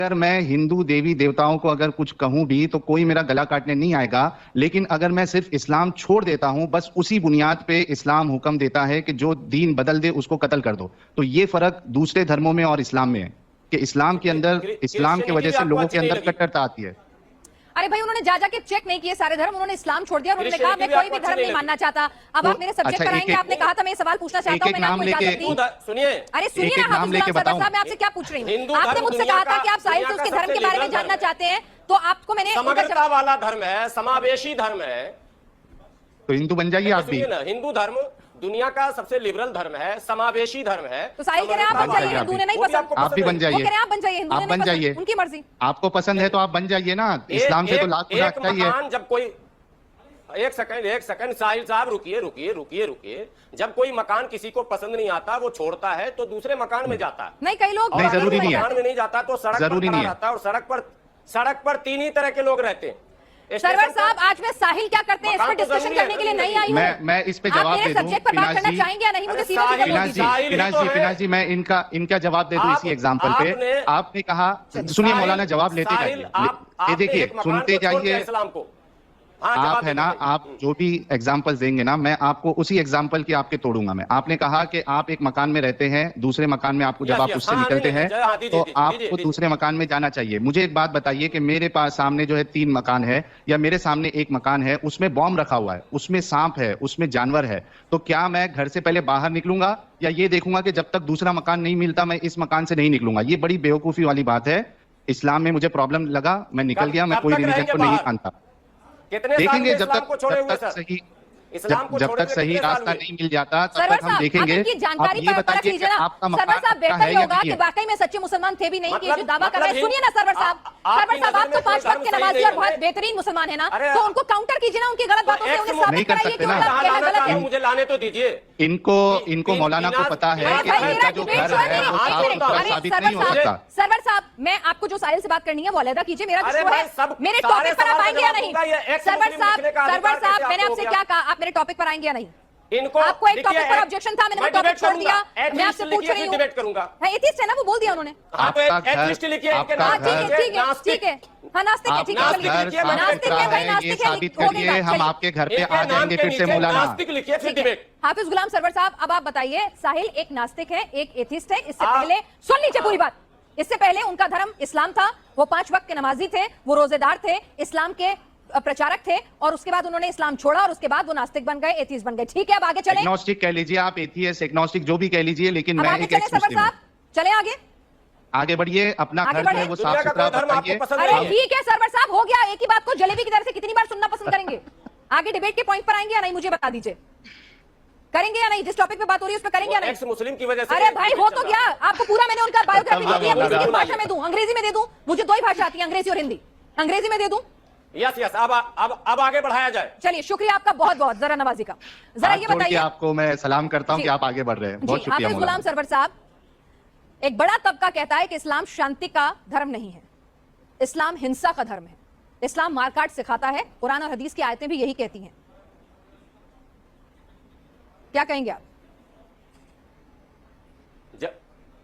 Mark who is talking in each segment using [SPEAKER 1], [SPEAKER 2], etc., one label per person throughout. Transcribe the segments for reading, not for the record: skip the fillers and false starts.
[SPEAKER 1] अगर मैं हिंदू देवी देवताओं को अगर कुछ कहूं भी तो कोई मेरा गला काटने नहीं आएगा, लेकिन अगर मैं सिर्फ इस्लाम छोड़ देता हूं, बस उसी बुनियाद पे इस्लाम हुक्म देता है कि जो दीन बदल दे उसको कत्ल कर दो। तो ये फर्क दूसरे धर्मों में और इस्लाम में है कि इस्लाम के अंदर इस्लाम की वजह से लोगों के अंदर कट्टरता आती है।
[SPEAKER 2] अरे भाई, उन्होंने जा के चेक नहीं किए सारे धर्म, उन्होंने इस्लाम छोड़ दिया और उन्होंने कहा मैं कोई भी धर्म नहीं मानना चाहता। अब आप मेरे सब्जेक्ट पर आएंगे, आपने कहा था मैं सवाल पूछना चाहता हूं, मैंने आपको इजाजत दी।
[SPEAKER 3] सुनिए,
[SPEAKER 2] अरे सुनिए ना हाफिज गुलाम सरवर साहब, मैं आपसे क्या पूछ रही हूँ? आपने मुझसे कहा था कि आप साहिल से उसके धर्म के बारे में जानना चाहते हैं, तो आपको मैंने
[SPEAKER 3] समग्रता वाला धर्म है, समावेशी धर्म है,
[SPEAKER 1] तो हिंदू बन जाइए आप भी।
[SPEAKER 3] हिंदू धर्म दुनिया का सबसे लिबरल धर्म है, समावेशी धर्म है।
[SPEAKER 2] तो साहिल कह रहे हैं आप बन जाइए, हिंदू ने नहीं पसंद,
[SPEAKER 1] आप भी बन जाइए।
[SPEAKER 2] वो कह रहे हैं आप बन जाइए, हिंदू ने नहीं पसंद, उनकी मर्जी।
[SPEAKER 1] आपको पसंद है तो आप बन जाइए ना, इस्लाम से तो लाख गुना अच्छा ही है।
[SPEAKER 3] जब कोई एक सेकंड साहिल साहब, रुकिए। जब कोई मकान किसी को पसंद नहीं आता, वो छोड़ता है तो दूसरे मकान में जाता है।
[SPEAKER 2] नहीं, कई लोग
[SPEAKER 1] नहीं, जरूरी नहीं है,
[SPEAKER 3] मकान में नहीं जाता तो सड़क पर खड़ा रहता है, और सड़क पर तीन ही तरह के लोग रहते हैं।
[SPEAKER 2] सरवर साहब, आज मैं साहिल क्या करते हैं इस पर डिस्कशन करने के लिए नहीं आई हूं।
[SPEAKER 1] मैं इस पे जवाब दे दूं।
[SPEAKER 2] सब्जेक्ट पर बात करना चाहेंगे या नहीं? मुझे
[SPEAKER 1] पिनाज जी, मैं इनका जवाब दे दूं इसी एग्जांपल पे। आपने कहा, सुनिए मौलाना, जवाब लेते जाइए, देखिए सुनते जाइए।
[SPEAKER 3] इस्लाम को
[SPEAKER 1] आप है ना, आप जो भी एग्जाम्पल देंगे ना, मैं आपको उसी एग्जाम्पल की आपके तोड़ूंगा मैं। आपने कहा कि आप एक मकान में रहते हैं, दूसरे मकान में आपको जब आप उससे निकलते हैं तो आपको दूसरे मकान में जाना चाहिए। मुझे एक बात बताइए कि मेरे पास सामने जो है 3 मकान है, या मेरे सामने एक मकान है, उसमें बॉम्ब रखा हुआ है, उसमें सांप है, उसमें जानवर है, तो क्या मैं घर से पहले बाहर निकलूंगा या ये देखूंगा कि जब तक दूसरा मकान नहीं मिलता मैं इस मकान से नहीं निकलूंगा? ये बड़ी बेवकूफी वाली बात है। इस्लाम में मुझे प्रॉब्लम लगा, मैं निकल गया, मैं कोई रिलीजन को नहीं मानता। देखेंगे जब तक सही रास्ता नहीं मिल जाता तब तक हम देखेंगे।
[SPEAKER 2] जानकारी ये बताइए कि आपका सरवर साहब, बेहतर होगा कि वाकई में सच्चे मुसलमान थे भी नहीं कि जो दावा कर रहे हैं। सुनिए ना सरवर साहब, आप तो 5 वक्त के नमाजी और बहुत बेहतरीन मुसलमान है ना, तो उनको काउंटर कीजिए ना, उनकी गलत बातों से उन्हें साबित कराइए कि गलत है।
[SPEAKER 3] मुझे लाने तो दीजिए।
[SPEAKER 1] इनको मौलाना को पता है कि इनका जो घर है वो साफ सुथरा साबित नहीं हो सकता।
[SPEAKER 2] सरवर साहब, मैं आपको जो साहिल से बात करनी है वो अलग कीजिए, मेरा जो है मेरे टॉपिक पर आप आएंगे या नहीं? सरवर साहब, मैंने आपसे क्या कहा, आप मेरे टॉपिक पर आएंगे या नहीं? आपको एक टॉपिक पर ऑब्जेक्शन था, मैंने वो टॉपिक छोड़ दिया। मैं आपसे पूछ रही हूँ,
[SPEAKER 3] डिबेट करूंगा।
[SPEAKER 2] एथिस्ट है ना, वो बोल दिया उन्होंने। ठीक है, हाँ नास्तिक है, ठीक है, नास्तिक है भाई, नास्तिक है,
[SPEAKER 1] साबित करिए, हम आपके घर पे आ जाएंगे फिर से मौलाना।
[SPEAKER 2] हाफिज गुलाम सरवर साहब, अब आप बताइए, साहिल एक नास्तिक है, एक एथिस्ट है। इससे पहले सुन लीजिए पूरी बात, इससे पहले उनका धर्म इस्लाम था, वो 5 वक्त के नमाजी थे, वो रोजेदार थे, इस्लाम के प्रचारक थे, और उसके बाद उन्होंने इस्लाम छोड़ा और उसके बाद वो नास्तिक बन गए, एथिस्ट बन गए। ठीक है, अब आगे चलें।
[SPEAKER 1] एग्नोस्टिक कह लीजिए आप, एथियस्ट, एग्नोस्टिक जो भी कह लीजिए, लेकिन मैं एक एक्स मुस्लिम हूं।
[SPEAKER 2] चले आगे
[SPEAKER 1] बढ़िए, अपना घर जो है वो साफ सुथरा बताइए।
[SPEAKER 2] अरे ठीक है सरवर साहब, हो गया, एक ही बात को जलेबी की तरह से कितनी बार सुनना पसंद करेंगे? आगे डिबेट के पॉइंट पर आएंगे या नहीं, मुझे बता दीजिए, करेंगे या नहीं? जिस टॉपिक पे बात हो रही है उस पर करेंगे या नहीं?
[SPEAKER 3] एक्स मुस्लिम की वजह से।
[SPEAKER 2] अरे भाई, हो तो गया, आपको पूरा मैंने उनका बायोग्राफी दे दिया। किसी की भाषा में दूं, अंग्रेजी में दे दूं? मुझे 2 ही भाषा आती है, अंग्रेजी और हिंदी। अंग्रेजी में दे दूं?
[SPEAKER 3] यस, अब आगे बढ़ाया जाए।
[SPEAKER 2] चलिए, शुक्रिया आपका बहुत बहुत, जरा नवाजी का। जरा ये बताइए,
[SPEAKER 1] आपको मैं सलाम करता हूं कि आप आगे बढ़ रहे हैं, बहुत शुक्रिया।
[SPEAKER 2] हाफिज गुलाम सरवर साहब, एक बड़ा तबका कहता है कि इस्लाम शांति का धर्म नहीं है, इस्लाम हिंसा का धर्म है, इस्लाम मारकाट सिखाता है, कुरान और हदीस की आयतें भी यही कहती हैं। क्या कहेंगे आप?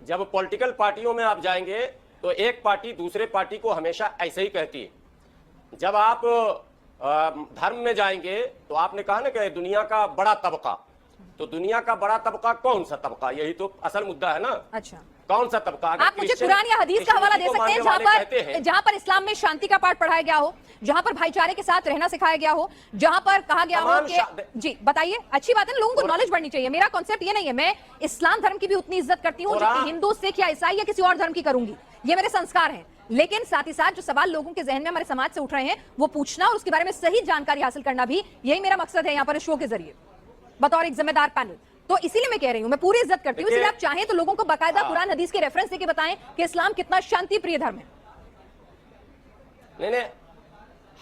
[SPEAKER 3] जब पॉलिटिकल पार्टियों में आप जाएंगे तो एक पार्टी दूसरे पार्टी को हमेशा ऐसे ही कहती है। जब आप धर्म में जाएंगे तो आपने कहा ना कि दुनिया का बड़ा तबका, तो दुनिया का बड़ा तबका कौन सा तबका, यही तो असल मुद्दा है ना।
[SPEAKER 2] अच्छा,
[SPEAKER 3] कौन सा तबका?
[SPEAKER 2] आप मुझे कुरान या हदीस का हवाला दे सकते हैं जहां पर इस्लाम में शांति का पाठ पढ़ाया गया हो, जहां पर भाईचारे के साथ रहना सिखाया गया हो, जहां पर कहा गया हो कि जी बताइए, अच्छी बात है, लोगों को नॉलेज बढ़नी चाहिए। मेरा कॉन्सेप्ट ये नहीं है, मैं इस्लाम धर्म की भी उतनी इज्जत करती हूँ जितनी हिंदू, सिख या ईसाई या किसी और धर्म की करूंगी, ये मेरे संस्कार हैं। लेकिन साथ ही साथ जो सवाल लोगों के जहन में हमारे समाज से उठ रहे हैं वो पूछना और उसके बारे में सही जानकारी हासिल करना भी, यही मेरा मकसद है यहाँ पर इस शो के जरिए बतौर एक जिम्मेदार पैनल। तो इसीलिए मैं कह रही हूं, मैं पूरी इज्जत करती हूं, इसलिए आप चाहें तो लोगों को बाकायदा कुरान हदीस के रेफरेंस देके बताएं कि इस्लाम कितना शांति प्रिय धर्म है।
[SPEAKER 3] नहीं,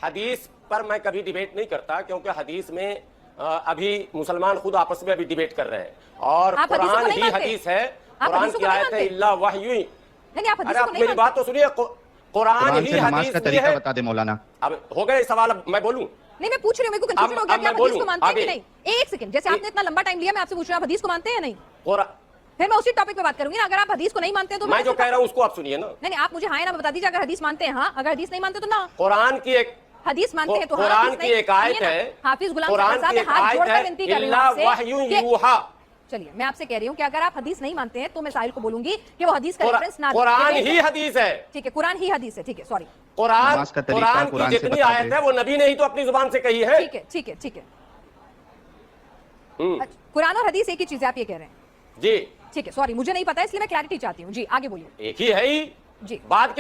[SPEAKER 3] हदीस पर मैं कभी डिबेट नहीं करता, क्योंकि हदीस में अभी मुसलमान खुद आपस में अभी डिबेट कर रहे हैं, और कुरान ही हदीस है, कुरान की आयत है इल्ला वही। अरे आप मेरी बात तो सुनिए, कुरान ही हदीस का तरीका
[SPEAKER 1] बता दे मौलाना।
[SPEAKER 3] अब हो गए सवाल, अब मैं बोलूं?
[SPEAKER 2] नहीं, मैं पूछ रही हूं, मेरे को कंफ्यूजन हो गया कि आप हदीस को मानते हैं कि नहीं। एक सेकंड, जैसे आपने इतना लंबा टाइम लिया, मैं आपसे पूछ रहा हूं, आप हदीस को मानते हैं या नहीं? फिर मैं उसी टॉपिक पे बात करूंगी ना। अगर आप हदीस को नहीं मानते तो
[SPEAKER 3] मैं जो कह रहा हूं उसको आप सुनिए ना।
[SPEAKER 2] नहीं, आप मुझे हाँ या ना बता दीजिए। अगर हदीस मानते हैं हाँ, अगर हदीस नहीं मानते तो ना।
[SPEAKER 3] कुरान की एक
[SPEAKER 2] हदीस मानते हैं तो हाँ,
[SPEAKER 3] कुरान की एक आयत है,
[SPEAKER 2] हाफिज गुलाम
[SPEAKER 3] कुरान
[SPEAKER 2] साहब
[SPEAKER 3] की एक
[SPEAKER 2] हाथ
[SPEAKER 3] आयत
[SPEAKER 2] जोड़कर
[SPEAKER 3] है,
[SPEAKER 2] विनती कर रही हूं
[SPEAKER 3] इल्ला
[SPEAKER 2] आपसे
[SPEAKER 3] वहयुन
[SPEAKER 2] कि-
[SPEAKER 3] यूहा।
[SPEAKER 2] चलिए, मैं आपसे कह रही हूँ कि अगर आप हदीस नहीं मानते हैं तो मैं साहिल को बोलूंगी कि वो हदीस का रेफरेंस ना दे।
[SPEAKER 3] कुरान ही हदीस है।
[SPEAKER 2] ठीक है, कुरान ही हदीस है। ठीक है, सॉरी।
[SPEAKER 3] कुरान
[SPEAKER 1] नमाज का तरीका
[SPEAKER 3] कुरान की
[SPEAKER 1] कुरान से
[SPEAKER 3] जितनी
[SPEAKER 1] बता
[SPEAKER 3] आयत
[SPEAKER 1] दे।
[SPEAKER 3] है वो नबी ने ही तो अपनी जुबान से कही है।
[SPEAKER 2] ठीक है, ठीक है, ठीक है। अच्छा, कुरान और हदीस एक ही चीज है, आप ये कह रहे हैं?
[SPEAKER 3] जी
[SPEAKER 2] ठीक है, सॉरी, मुझे नहीं पता इसलिए मैं क्लैरिटी चाहती हूँ। जी, आगे बोलिए।
[SPEAKER 3] एक ही है ही
[SPEAKER 2] जी,
[SPEAKER 3] बाद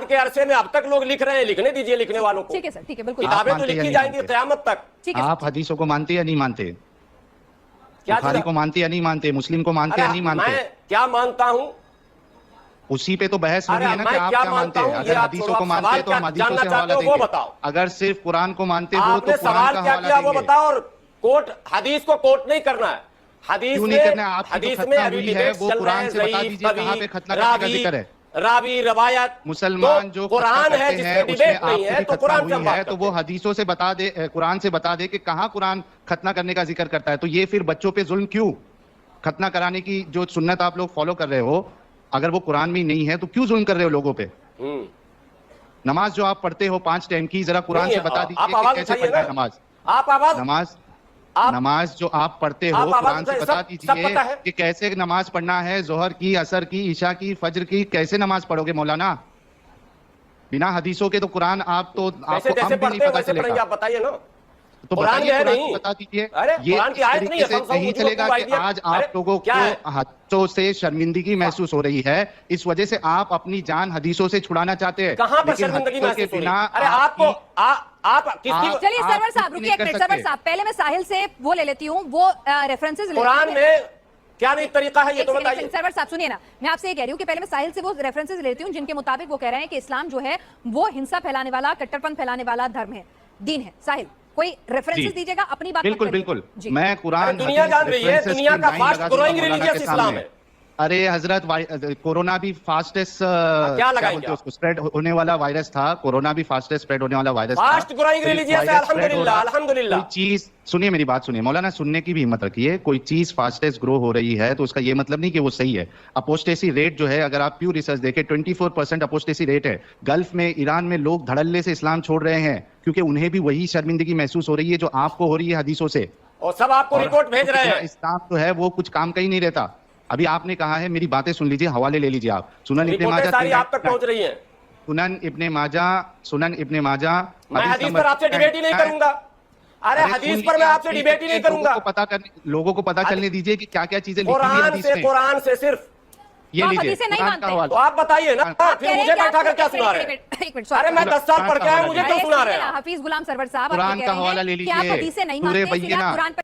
[SPEAKER 3] के अरसे में अब तक लोग लिख रहे हैं, लिखने दीजिए लिखने वालों को।
[SPEAKER 2] ठीक है सर, ठीक है, बिल्कुल।
[SPEAKER 1] आप
[SPEAKER 3] किताबें तो
[SPEAKER 1] मानते या
[SPEAKER 3] लिखी
[SPEAKER 1] नहीं
[SPEAKER 3] जाएंगी
[SPEAKER 1] मानते?
[SPEAKER 3] क़यामत तक।
[SPEAKER 2] ठीक है,
[SPEAKER 1] आप हदीसों को मानते या नहीं मानते?
[SPEAKER 3] क्या
[SPEAKER 1] बुखारी
[SPEAKER 3] चीज़?
[SPEAKER 1] को मानते या नहीं मानते? मुस्लिम को मानते
[SPEAKER 3] अरे
[SPEAKER 1] या नहीं मानते?
[SPEAKER 3] मैं क्या मानता हूं?
[SPEAKER 1] उसी पे तो बहस हो
[SPEAKER 3] अरे
[SPEAKER 1] रही है ना
[SPEAKER 3] मैं
[SPEAKER 1] कि आप
[SPEAKER 3] क्या
[SPEAKER 1] क्या मानते
[SPEAKER 3] मानता
[SPEAKER 1] हैं।
[SPEAKER 3] हूं,
[SPEAKER 1] अगर
[SPEAKER 3] ये आप
[SPEAKER 1] हदीसों
[SPEAKER 3] छोड़ो,
[SPEAKER 1] को
[SPEAKER 3] आप
[SPEAKER 1] मानते
[SPEAKER 3] सवाल
[SPEAKER 1] हैं तो हम
[SPEAKER 3] क्या
[SPEAKER 1] हदीसों
[SPEAKER 3] जानना
[SPEAKER 1] से हवाला
[SPEAKER 3] चाहते हो वो
[SPEAKER 1] देंगे।
[SPEAKER 3] बताओ।
[SPEAKER 1] अगर सिर्फ कुरान को मानते हो
[SPEAKER 3] आपने
[SPEAKER 1] तो कुरान
[SPEAKER 3] सवाल
[SPEAKER 1] का
[SPEAKER 3] क्या
[SPEAKER 1] हवाला
[SPEAKER 3] किया वो
[SPEAKER 1] देंगे।
[SPEAKER 3] बताओ। और कोट हदीस को कोट नहीं करना है। हदीस
[SPEAKER 1] क्यों
[SPEAKER 3] में
[SPEAKER 1] नहीं करना है? आपकी जो
[SPEAKER 3] हदीस में
[SPEAKER 1] खतना
[SPEAKER 3] अभी
[SPEAKER 1] हुई है
[SPEAKER 3] डिबेट्स
[SPEAKER 1] वो
[SPEAKER 3] चल रहे
[SPEAKER 1] कुरान
[SPEAKER 3] हैं,
[SPEAKER 1] से बता
[SPEAKER 3] ज़ईफ़,
[SPEAKER 1] दीजिए कहाँ पे
[SPEAKER 3] कवी,
[SPEAKER 1] खतना करने का जिक्र है।
[SPEAKER 3] रावी रवायत।
[SPEAKER 1] मुसलमान
[SPEAKER 3] तो
[SPEAKER 1] जो
[SPEAKER 3] कुरान
[SPEAKER 1] खतना
[SPEAKER 3] है
[SPEAKER 1] करते
[SPEAKER 3] जिसमें
[SPEAKER 1] हैं उसमें
[SPEAKER 3] डिबेट नहीं
[SPEAKER 1] आपको
[SPEAKER 3] है
[SPEAKER 1] भी
[SPEAKER 3] तो
[SPEAKER 1] खतना
[SPEAKER 3] कुरान से
[SPEAKER 1] हुई
[SPEAKER 3] हम बात
[SPEAKER 1] है तो
[SPEAKER 3] करते
[SPEAKER 1] वो
[SPEAKER 3] हैं।
[SPEAKER 1] हदीसों से बता दे, कुरान से बता दे कि कहाँ कुरान खतना करने का जिक्र करता है। तो ये फिर बच्चों पे जुल्म क्यों? खतना कराने की जो सुन्नत आप लोग फॉलो कर रहे हो, अगर वो कुरान में नहीं है तो क्यों जुल्म कर रहे हो लोगों पे? नमाज जो आप पढ़ते हो 5 टाइम की, जरा कुरान
[SPEAKER 3] नहीं,
[SPEAKER 1] से बता
[SPEAKER 3] आप
[SPEAKER 1] दीजिए कि
[SPEAKER 3] आवाज
[SPEAKER 1] कैसे
[SPEAKER 3] उठाइए
[SPEAKER 1] पढ़ना है
[SPEAKER 3] ना।
[SPEAKER 1] नमाज।
[SPEAKER 3] आप आवाज
[SPEAKER 1] नमाज जो आप पढ़ते हो
[SPEAKER 3] आप आवाज
[SPEAKER 1] कुरान से
[SPEAKER 3] उठाइए,
[SPEAKER 1] बता
[SPEAKER 3] सब
[SPEAKER 1] दीजिए
[SPEAKER 3] पता है।
[SPEAKER 1] कि कैसे नमाज पढ़ना है। जोहर की, असर की, ईशा की, फज्र की, कैसे नमाज पढ़ोगे मौलाना? बिना हदीसों के तो कुरान आप तो
[SPEAKER 3] वैसे
[SPEAKER 1] आपको
[SPEAKER 3] जैसे
[SPEAKER 1] हम भी नहीं
[SPEAKER 3] पढ़ते हैं
[SPEAKER 1] पता
[SPEAKER 3] वैसे पढ़ेंगे,
[SPEAKER 1] चलेगा।
[SPEAKER 3] आप बताइए ना।
[SPEAKER 1] तो
[SPEAKER 3] कुरान
[SPEAKER 1] बताइए,
[SPEAKER 3] में है
[SPEAKER 1] कुरान
[SPEAKER 3] नहीं।
[SPEAKER 1] से बता दीजिए।
[SPEAKER 3] अरे
[SPEAKER 1] ये
[SPEAKER 3] कुरान की
[SPEAKER 1] इस
[SPEAKER 3] आयत नहीं
[SPEAKER 1] तरीके
[SPEAKER 3] है,
[SPEAKER 1] से
[SPEAKER 3] समझाओ
[SPEAKER 1] नहीं
[SPEAKER 3] मुझको
[SPEAKER 1] चलेगा
[SPEAKER 3] क्यों
[SPEAKER 1] कि
[SPEAKER 3] आइडिया।
[SPEAKER 1] आज
[SPEAKER 3] अरे
[SPEAKER 1] आप लोगों
[SPEAKER 3] क्या है?
[SPEAKER 1] को हाथों से शर्मिंदगी महसूस हो रही है, इस वजह से आप अपनी जान हदीसों से छुड़ाना चाहते हैं।
[SPEAKER 3] कहां पर
[SPEAKER 1] लेकिन
[SPEAKER 3] शर्मिंदगी
[SPEAKER 1] हदीसों के
[SPEAKER 3] महसूस हो रही?
[SPEAKER 1] बिना
[SPEAKER 3] अरे आपको आप किसकी
[SPEAKER 1] आप-
[SPEAKER 2] चलिए सरवर
[SPEAKER 1] कुछ
[SPEAKER 2] साहब,
[SPEAKER 1] नहीं
[SPEAKER 2] रुकिए एक
[SPEAKER 1] कर
[SPEAKER 2] मिनट।
[SPEAKER 1] सकते।
[SPEAKER 2] सरवर साहब, पहले मैं साहिल से वो ले लेती हूँ, वो रेफरेंसेस
[SPEAKER 3] कुरान में क्या नहीं तरीका है ये तो बताइए।
[SPEAKER 2] सरवर साहब सुनिए ना, मैं आपसे ये कह रही हूँ कि पहले मैं साहिल से वो रेफरेंसेस लेती हूँ जिनके मुताबिक वो कह रहे हैं कि इस्लाम जो है वो हिंसा फैलाने वाला, कट्टरपन फैलाने वाला धर्म है, दीन है। साहिल, कोई रेफरेंसेस दीजिएगा, अपनी बात
[SPEAKER 1] बिल्कुल
[SPEAKER 2] मत करिए।
[SPEAKER 1] बिल्कुल।
[SPEAKER 2] जी।
[SPEAKER 1] मैं कुरान
[SPEAKER 3] दुनिया
[SPEAKER 1] हदीस
[SPEAKER 3] जान रही है,
[SPEAKER 1] references
[SPEAKER 3] दुनिया
[SPEAKER 1] की
[SPEAKER 3] का
[SPEAKER 1] लाइन
[SPEAKER 3] फास्ट
[SPEAKER 1] लगा दूंगा
[SPEAKER 3] ग्रोइंग
[SPEAKER 1] मौलाना
[SPEAKER 3] रिलीजियस
[SPEAKER 1] के
[SPEAKER 3] इस्लाम
[SPEAKER 1] सामने।
[SPEAKER 3] है।
[SPEAKER 1] अरे हजरत, कोरोना भी फास्टेस्ट
[SPEAKER 3] क्या लगाएंगे आप?
[SPEAKER 1] उसको स्प्रेड होने वाला वायरस था। कोरोना भी फास्टेस्ट स्प्रेड होने वाला वायरस था।
[SPEAKER 3] फास्ट ग्रोइंग
[SPEAKER 1] तो इस
[SPEAKER 3] रिलीजियस है,
[SPEAKER 1] वायरस spread हो
[SPEAKER 3] अल्हम्दुलिल्लाह
[SPEAKER 1] रहा-
[SPEAKER 3] अल्हम्दुलिल्लाह।
[SPEAKER 1] कोई चीज सुनिए, मेरी बात सुनिए मौलाना, सुनने की भी हिम्मत रखिए। कोई चीज फास्टेस्ट ग्रो हो रही है तो उसका ये मतलब नहीं कि वो सही है। अपोस्टेसी रेट जो है, अगर आप प्यू रिसर्च देखें, 24% अपोस्टेसी रेट है। गल्फ में, ईरान में लोग धड़ल्ले से इस्लाम छोड़ रहे हैं क्योंकि उन्हें भी वही शर्मिंदगी महसूस हो रही है जो आपको हो रही है हदीसों से।
[SPEAKER 3] और सब आपको
[SPEAKER 1] और
[SPEAKER 3] रिपोर्ट भेज रहे हैं।
[SPEAKER 1] इस्लाम जो है वो कुछ काम का ही नहीं रहता। अभी आपने कहा है, मेरी बातें सुन लीजिए, हवाले ले लीजिए आप। सुनन इब्ने
[SPEAKER 3] रिपोर्टें
[SPEAKER 1] माजा
[SPEAKER 3] सारी आप तक पहुंच रही हैं।
[SPEAKER 1] सुनन इब्ने माजा
[SPEAKER 3] मैं हदीस पर आपसे डिबेट ही नहीं करूंगा। अरे हदीस पर मैं आपसे डिबेट ही नहीं करूंगा।
[SPEAKER 1] लोगों को पता करने दीजिए कि क्या क्या चीजें लिखी हुई हैं हदीस में।
[SPEAKER 3] कुरान से सिर्फ
[SPEAKER 1] ये
[SPEAKER 2] तो आप
[SPEAKER 1] लीजिए
[SPEAKER 2] हदीसें नहीं
[SPEAKER 1] कुरान
[SPEAKER 2] मानते।
[SPEAKER 1] का हवाला।
[SPEAKER 3] तो आप बताइए ना,
[SPEAKER 2] आप
[SPEAKER 3] फिर
[SPEAKER 2] कह रहे
[SPEAKER 3] मुझे
[SPEAKER 2] हैं कि
[SPEAKER 3] बैठा कर क्या
[SPEAKER 2] आपको-
[SPEAKER 3] सुना रहे
[SPEAKER 2] एक
[SPEAKER 3] हैं?
[SPEAKER 2] मिनट, एक मिनट, sorry।
[SPEAKER 3] अरे मैं 10 साल पढ़ के आया, मुझे क्यों सुना रहे हैं?
[SPEAKER 2] हाफिज गुलाम सरवर साहब, आप
[SPEAKER 1] कुरान
[SPEAKER 2] ये
[SPEAKER 1] का
[SPEAKER 2] कह रहे
[SPEAKER 1] हवाला
[SPEAKER 2] हैं
[SPEAKER 1] ले
[SPEAKER 2] कि आप
[SPEAKER 1] लीजिए।
[SPEAKER 2] हदीसें नहीं
[SPEAKER 1] सूरे
[SPEAKER 2] मानते, इसलिए आप
[SPEAKER 1] बय्यिना।
[SPEAKER 2] कुरान पर